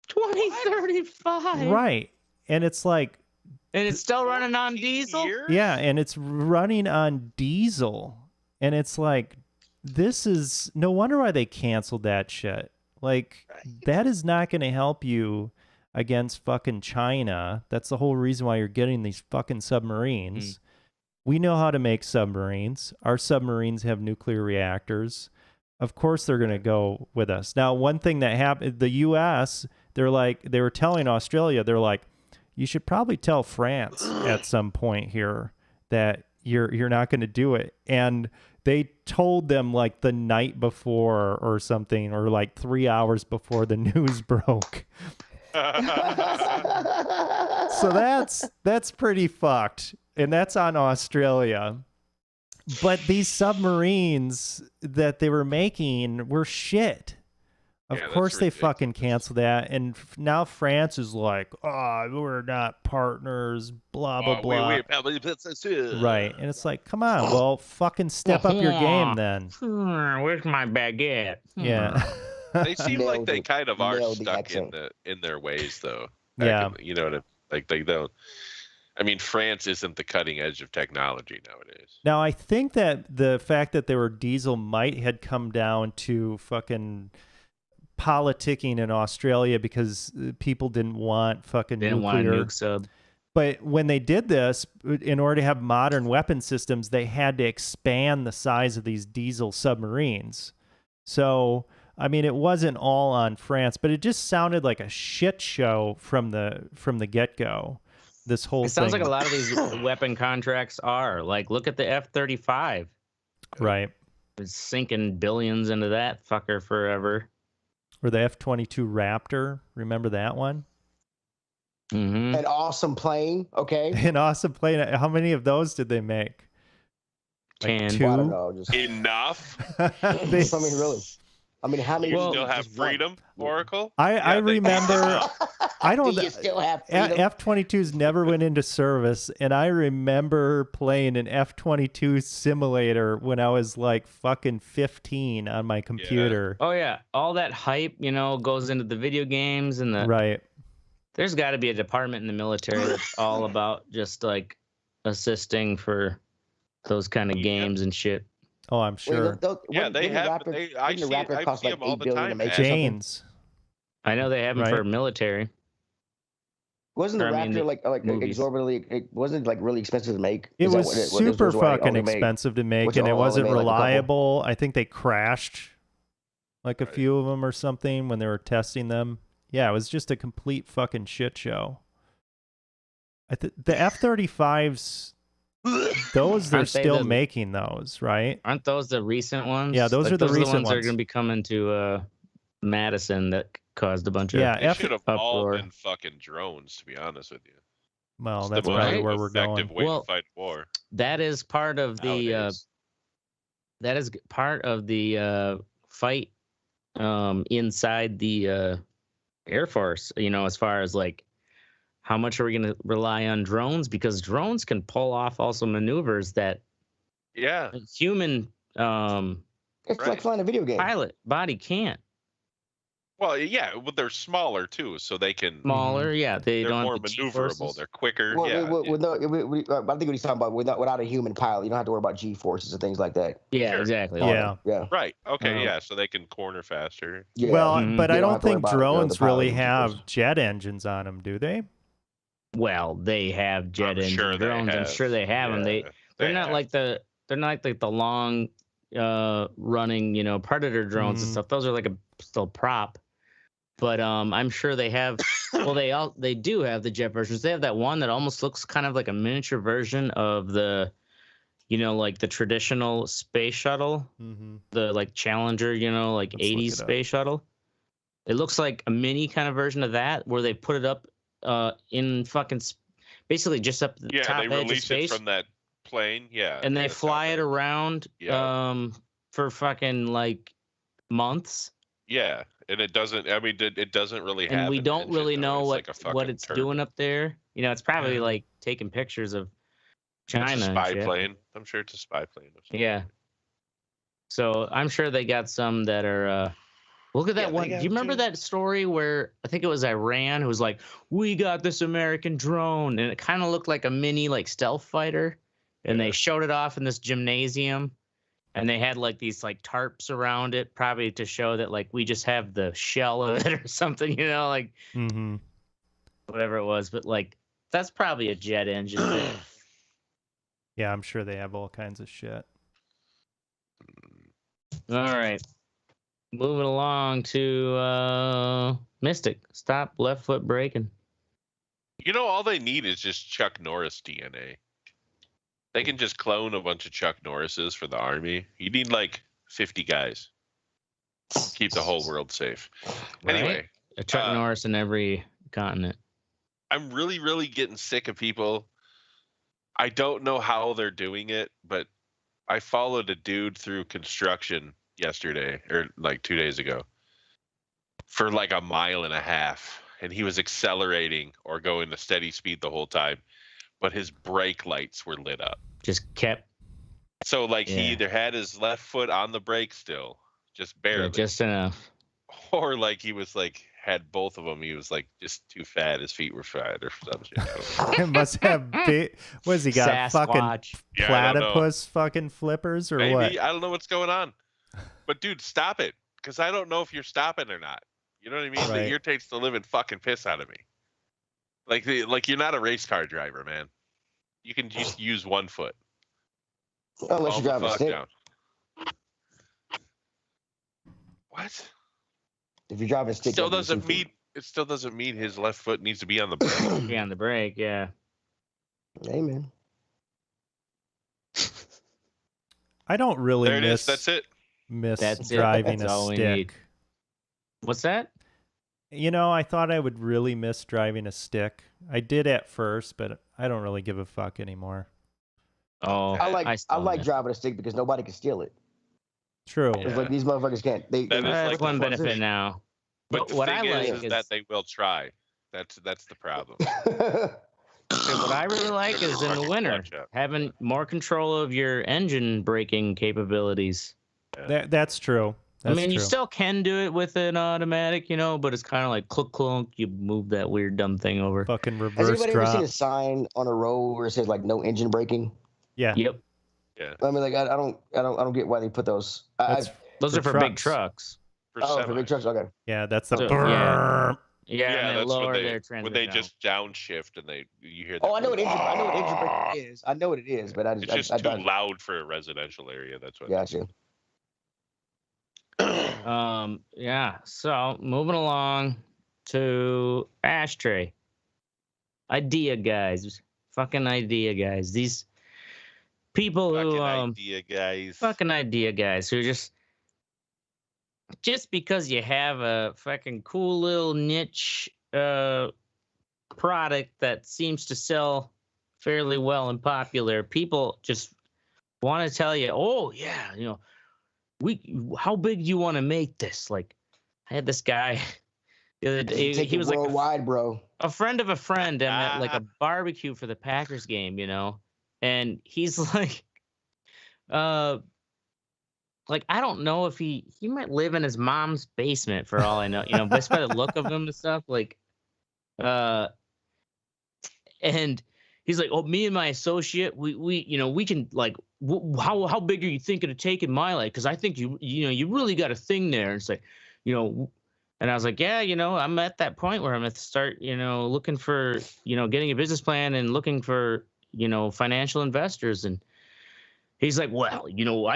2035. Right. And it's like, and it's still running on diesel? Yeah, and it's running on diesel. And it's like, this is no wonder why they canceled that shit. Like, that is not going to help you against fucking China. That's the whole reason why you're getting these fucking submarines. We know how to make submarines. Our submarines have nuclear reactors. Of course they're going to go with us. Now, one thing that happened, the U.S., they were telling Australia, they're like, you should probably tell France at some point here that you're not going to do it. And they told them like the night before or something, or like 3 hours before the news broke. So that's pretty fucked. And that's on Australia. But these submarines that they were making were shit. Of course they fucking canceled that. And now France is like, oh, we're not partners, blah, blah, blah. Right. And it's like, come on, well, fucking step up your game then. Where's my baguette? Yeah. They seem like they kind of are stuck in their ways, though. Yeah. You know, like they don't. I mean, France isn't the cutting edge of technology nowadays. Now, I think that the fact that they were diesel had come down to fucking politicking in Australia because people didn't want fucking nuclear. Want a nuke sub. But when they did this, in order to have modern weapon systems, they had to expand the size of these diesel submarines. So, I mean, it wasn't all on France, but it just sounded like a shit show from the get-go. This whole It sounds like a lot of these weapon contracts are. Like, look at the F-35. Right. It's sinking billions into that fucker forever. Or the F-22 Raptor. Remember that one? Mm-hmm. An awesome plane, okay? An awesome plane. How many of those did they make? 10. Like 2? Well, I don't know. Just... Enough? I mean, really. I mean, how many? You still have freedom, Oracle? I remember. I don't. Do you still have freedom? F-22s never went into service, and I remember playing an F-22 simulator when I was like fucking 15 on my computer. Yeah. Oh yeah, all that hype, goes into the video games and the right. There's got to be a department in the military that's all about just like assisting for those kind of games and shit. Oh, I'm sure. Wait, they have. I see them all the time. Janes. I know they have them for military. Wasn't the Raptor like exorbitantly? It wasn't like really expensive to make. It was super fucking expensive to make, and it wasn't reliable. I think they crashed, like a few of them or something when they were testing them. Yeah, it was just a complete fucking shit show. The F-35s. Those they're still making those, right? Aren't those the recent ones? Yeah, those are the recent ones. That are going to be coming to Madison that caused a bunch of they should have all been fucking drones, to be honest with you. Well, that's probably where we're going. Way to fight war. That is part of the fight inside the Air Force. As far as like. How much are we going to rely on drones? Because drones can pull off also maneuvers that human it's like flying a video game. Pilot body can't. Well, yeah, they're smaller too, so they can smaller. Yeah, they're don't more have the maneuverable. They're quicker. I think what he's talking about without a human pilot, you don't have to worry about G forces and things like that. Yeah, exactly. Yeah. Right. Okay. So they can corner faster. Yeah. Well, but I don't think drones really have jet engines on them, do they? Well, they have jet engine drones. I'm sure they have them. They're not like the long running Predator drones and stuff. Those are like still prop. But I'm sure they have. Well, they do have the jet versions. They have that one that almost looks kind of like a miniature version of the, like the traditional space shuttle, the like Challenger, like 80s space shuttle. It looks like a mini kind of version of that where they put it up. In fucking basically just up the top edge of space. Yeah, they release it from that plane. Yeah, and they fly it around for fucking like months. Yeah, and it doesn't. I mean, it doesn't really have. And we an don't engine, really though. know It's what like a what fucking it's turbo. doing up there. You know, it's probably Yeah. like taking pictures of It's China a and spy shit. plane. I'm sure it's a spy plane. Of some Yeah. sort. So I'm sure they got some that are. Look at that Yeah, they one. Do got you 'em remember too. that story where I think it was Iran who was like, "We got this American drone," and it kind of looked like a mini like stealth fighter, and they Yeah. showed it off in this gymnasium, and they had like these like tarps around it, probably to show that like we just have the shell of it or something, you know, like Mm-hmm. whatever it was. But like that's probably a jet engine thing. Yeah, I'm sure they have all kinds of shit. All right. Moving along to Mystic. Stop left foot braking. You know, all they need is just Chuck Norris DNA. They can just clone a bunch of Chuck Norrises for the army. You need like 50 guys. Keep the whole world safe. Right? Anyway, A Chuck Norris in every continent. I'm really, really getting sick of people. I don't know how they're doing it, but I followed a dude through construction yesterday, or like 2 days ago, for like a mile and a half. And he was accelerating or going to steady speed the whole time, but his brake lights were lit up. Just kept. So like he Yeah. either had his left foot on the brake still, just barely, Yeah, just enough. or like he was like had both of them. He was like just too fat. His feet were fat or some shit. I don't know. It must have big. What has he got? Fucking Sasquatch. Yeah, I don't know. platypus fucking flippers or Maybe what? I don't know what's going on, but dude, stop it, because I don't know if you're stopping or not. You know what I mean? Right. It irritates the living fucking piss out of me. Like you're not a race car driver, man. You can just use one foot. Unless Calm you the drive a fuck stick. down. What? If you drive a stick, Still that'd be doesn't 2 feet. mean it still doesn't mean his left foot needs to be on the brake. Yeah, on the brake. Yeah. Amen. I don't really There it miss is. That's it. That's it. driving That's a all we need. stick. What's that? You know, I thought I would really miss driving a stick. I did at first, but I don't really give a fuck anymore. Oh, I like still miss. driving a stick because nobody can steal it. True. Yeah. It's like these motherfuckers can't. They That is That's like one the benefit thing. now. But But the what thing I like is that they will try. That's the problem. what I really like is in the Fucking winter clutch up. having more control of your engine braking capabilities. That's true. That's I mean, you true. still can do it with an automatic, you know, but it's kind of like clunk clunk. You move that weird dumb thing over. Fucking Has reverse anybody ever seen drop. a sign on a road where it says like no engine braking? Yeah. Yep, I mean, like I don't get why they put those. That's those for are for big trucks. trucks. for big trucks. Okay. Yeah, that's the So, brrrr. Yeah, and they that's lower when their transmission. when they just downshift and you hear that. Oh, I know what engine braking is. I know what it is, but It's just too loud for a residential area. That's what. Gotcha. Yeah. So moving along to Ashtray. Idea guys, fucking idea guys. These people Fucking who idea, guys. fucking idea guys who just because you have a fucking cool little niche product that seems to sell fairly well and popular, people just want to tell you, oh yeah, you know, how big do you want to make this? Like, I had this guy the other day. Take He it was like worldwide, bro. a friend of a friend. I'm at like a barbecue for the Packers game, you know, and he's like, like I don't know if he might live in his mom's basement for all I know, you know, just by the look of him and stuff. Like, and he's like, oh, me and my associate, we you know, we can like, how big are you thinking of taking my life? Because I think you know, you really got a thing there. And it's like, you know, and I was like, yeah, you know, I'm at that point where I'm at the start, you know, looking for, you know, getting a business plan and looking for, you know, financial investors. And he's like, well, you know,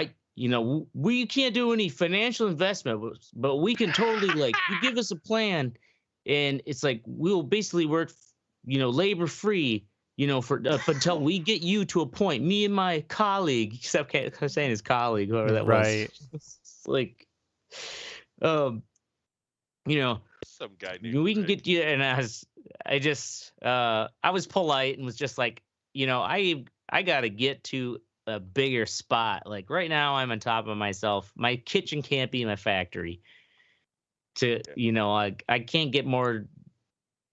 we can't do any financial investment, but we can totally, like, you give us a plan and it's like, we'll basically work, you know, labor free, you know, for until we get you to a point, me and my colleague, except I'm saying his colleague, whoever that Right. was. Like, you know, Some guy named we can Rick. get you. And I was polite and was just like, you know, I got to get to a bigger spot. Like right now I'm on top of myself. My kitchen can't be my factory. to, you know, I can't get more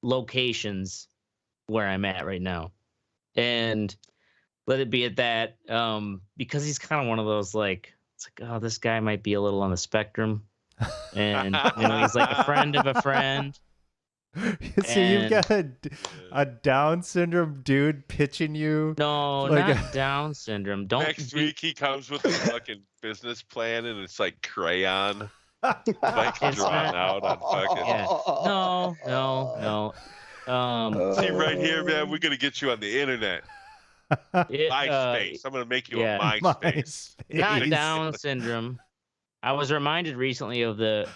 locations where I'm at right now. And let it be at that, because he's kind of one of those, like, it's like, oh, this guy might be a little on the spectrum. And, you know, he's like a friend of a friend. So you've got a Down syndrome dude pitching you. No, like not Down syndrome. Don't. Next week he comes with a fucking business plan and it's like crayon, like It's drawn not- out on fucking. Yeah. No. See right here, man. We're gonna get you on the internet. MySpace. I'm gonna make you yeah. a MySpace. Not Down syndrome. I was reminded recently of the.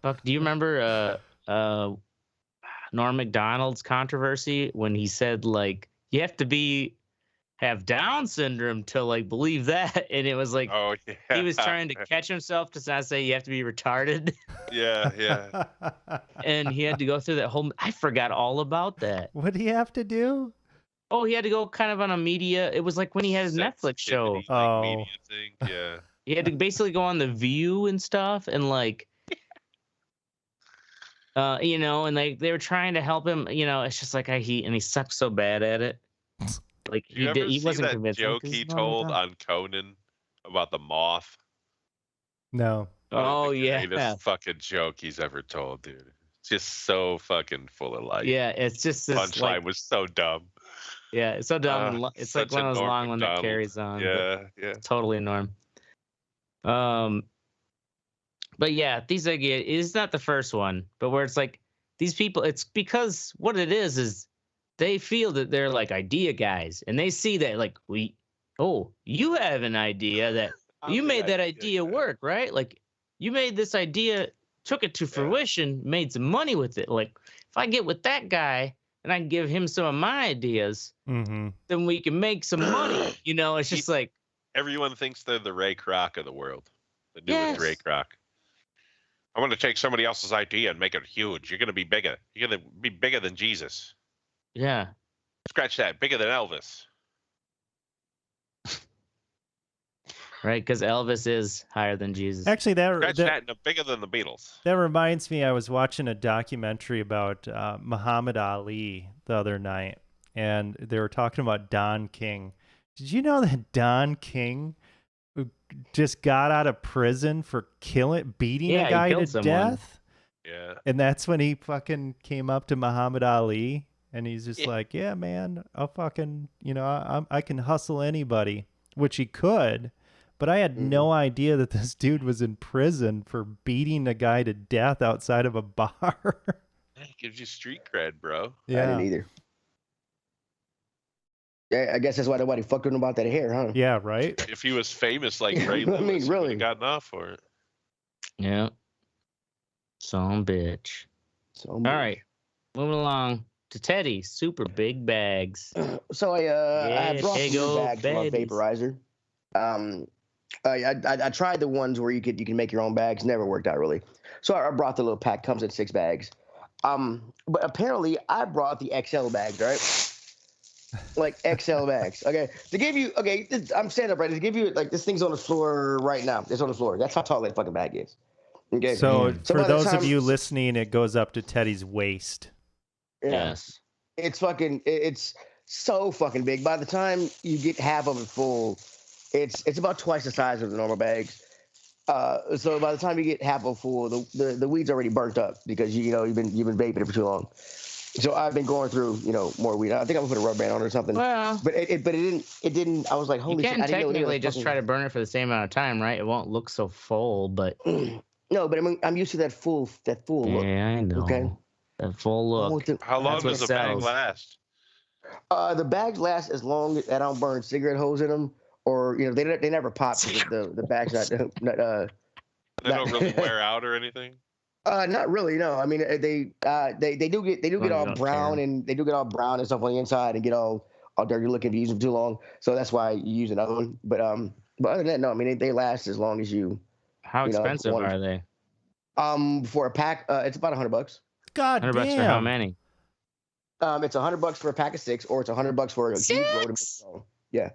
Fuck. Do you remember Norm Mcdonald's controversy when he said, like, you have to have Down syndrome to, like, believe that, and it was like, Oh yeah. he was trying to catch himself to not say you have to be retarded. Yeah. And he had to go through that whole. I forgot all about that. What do you have to do? Oh, he had to go kind of on a media. It was like when he had his Netflix show. Sensitivity, Oh. media thing. Yeah. He had to basically go on The View and stuff, and like, you know, and they were trying to help him. You know, it's just like he sucks so bad at it. Like You ever he see wasn't that convinced. joke he told on Conan about the moth? No. Oh The yeah, greatest fucking joke he's ever told, dude. Just so fucking full of life. yeah. It's just this Punchline like, was so dumb. yeah, it's so dumb. and it's like such a one of those Norm long one that Macdonald. carries on. Yeah. Totally Norm. But yeah, these it's not the first one, but where it's like these people, it's because what it is they feel that they're like idea guys, and they see that like you have an idea that you made that idea work, right? Like you made this idea, took it to fruition, made some money with it. Like if I get with that guy and I can give him some of my ideas, then we can make some money. You know, it's just like Everyone thinks they're the Ray Kroc of the world. The newest Yes. Ray Kroc. I want to take somebody else's idea and make it huge. You're gonna be bigger. You're gonna be bigger than Jesus. yeah. Scratch that. Bigger than Elvis. Right, because Elvis is higher than Jesus. Actually, Scratch that. And bigger than the Beatles. that reminds me. I was watching a documentary about Muhammad Ali the other night, and they were talking about Don King. Did you know that Don King just got out of prison for beating Yeah, a he guy killed to someone. death? Yeah. And that's when he fucking came up to Muhammad Ali, and he's just like, "Yeah, man, I'll fucking, you know, I can hustle anybody," which he could. But I had no idea that this dude was in prison for beating a guy to death outside of a bar. It gives you street cred, bro. I didn't either. Yeah, I guess that's why nobody fucked with him about that hair, huh? Yeah, right? If he was famous like Ray I mean, Lewis, he really. would've gotten off for it. Yeah. Some bitch. So All right. Moving along to Teddy. Super big bags. So I brought big some new old bags from our babies. vaporizer. I tried the ones where you can make your own bags. Never worked out really. So I brought the little pack. Comes in 6 bags. But apparently I brought the XL bags, right? Like XL bags. Okay. To give you, I'm stand up right. To give you, like, this thing's on the floor right now. It's on the floor. That's how tall that fucking bag is. Okay. So So for by the those of time- you listening, it goes up to Teddy's waist. Yeah. Yes. It's so fucking big. By the time you get half of it full, it's about twice the size of the normal bags. So by the time you get half of it full, the weed's already burnt up because you've been vaping it for too long. So I've been going through more weed. I think I'm gonna put a rubber band on it or something. Well, But it didn't. I was like, you holy shit! can I didn't know it technically was just fucking- try to burn it for the same amount of time, right? It won't look so full, but No, but I'm used to that full look. yeah, I know. Okay. That full I look. want to- How long That's what does the bag sells. last? The bags last as long as I don't burn cigarette holes in them, or they never pop. The bags not They don't really wear out or anything? not really. No, I mean they do get Well, you all don't brown care. and they do get all brown and stuff on the inside and get all dirty looking if you use them too long. So that's why you use another one. But other than that, no. I mean they last as long as you. How expensive are they? For a pack, it's about $100. God $100 for how damn. many? It's $100 for a pack of 6, or it's $100 for a huge load of. Yeah.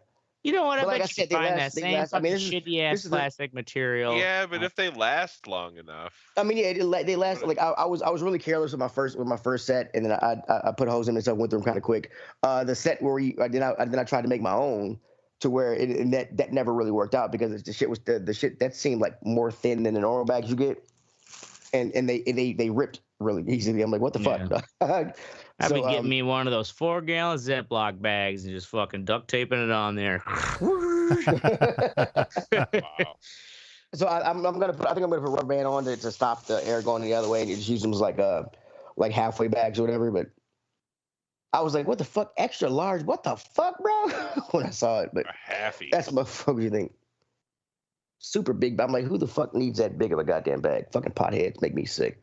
You know what? I But like bet I you said, can they find last- that they same last- I mean, fucking shitty ass this is the- plastic material. Yeah, but if they last long enough. I mean, yeah, they last. Like I was really careless with my first set, and then I put holes in and stuff, went through them kind of quick. The set where then I tried to make my own, to where and that never really worked out because the shit was the shit that seemed like more thin than the normal bags you get, and they ripped really easily. I'm like, what the fuck? I've been getting me one of those 4-gallon Ziploc bags and just fucking duct taping it on there. Wow. So I think I'm gonna put a rubber band on to stop the air going the other way, and just use them as like halfway bags or whatever. But I was like, what the fuck, extra large? What the fuck, bro? When I saw it, but A halfie. that's what you think. Super big, but I'm like, who the fuck needs that big of a goddamn bag? Fucking potheads make me sick.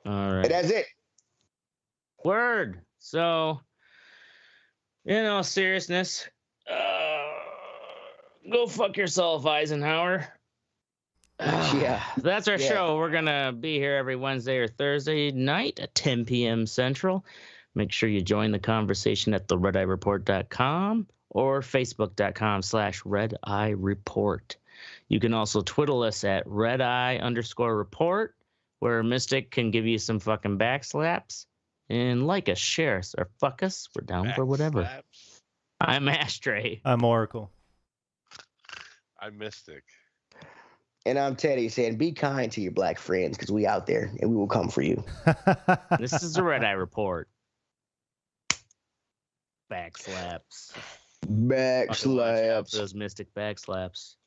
All right. And that's it. Word. So, in all seriousness, go fuck yourself, Eisenhower. Yeah. That's our Yeah. show. We're going to be here every Wednesday or Thursday night at 10 p.m. Central. Make sure you join the conversation at theredeyereport.com or facebook.com/redeyereport. You can also twiddle us at redeye_report, where Mistic can give you some fucking backslaps. And like us, share us, or fuck us. We're down for whatever. Backslaps. I'm Ashtray. I'm Oracle. I'm Mystic. And I'm Teddy saying, be kind to your black friends because we out there and we will come for you. This is the Red Eye Report. Backslaps. Backslaps. Those Mystic backslaps.